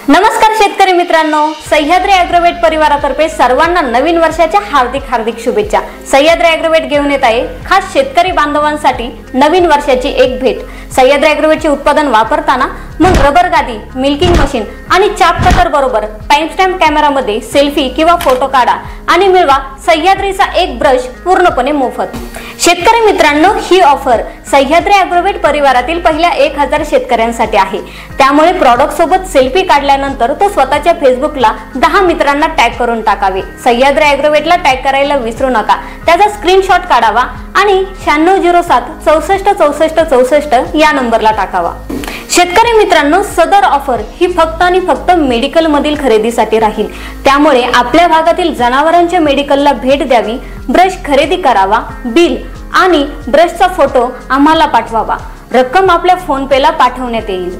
नमस्कार शेतकरी मित्रांनो, सह्याद्री ॲग्रोवेट परिवारातर्फे सर्वांना नवीन वर्षाच्या हार्दिक शुभेच्छा। सह्याद्री ॲग्रोवेट घेऊन येत आहे खास शेतकरी बांधवांसाठी नवीन वर्षाची एक भेट। सह्याद्री ॲग्रोवेटचे उत्पादन वापरताना मग रबर गादी, मिल्किंग मशीन आणि चाप कटर बरोबर टाइम स्टॅम्प कॅमेरामध्ये सेल्फी किंवा फोटो काढा आणि मिळवा सह्याद्रीचा एक ब्रश पूर्णपणे मोफत। शेतकरी मित्रांनो, ही ऑफर सह्याद्री ॲग्रोवेट परिवारातील पहिल्या 1000 शेतकऱ्यांसाठी आहे। त्यामुळे प्रॉडक्ट सोबत सेल्फी काढल्यानंतर तो स्वतःच्या फेसबुकला 10 मित्रांना टॅग करून टाकावे। सह्याद्री ॲग्रोवेटला टॅग करायला विसरू नका। त्याचा स्क्रीनशॉट काढावा आणि 9607 64 64 64 या नंबरला टाकावा। शेतकरी मित्रांनो, सदर ऑफर ही फक्त आणि फक्त मेडिकल मधील खरेदीसाठी राहील। त्यामुळे आपल्या भागातील जनावरांच्या मेडिकलला भेट द्यावी, ब्रश खरेदी करावा, बिल आणि ब्रशचा फोटो आम्हाला पाठवावा। रक्कम आपल्या फोन पेला पाठवण्यात येईल।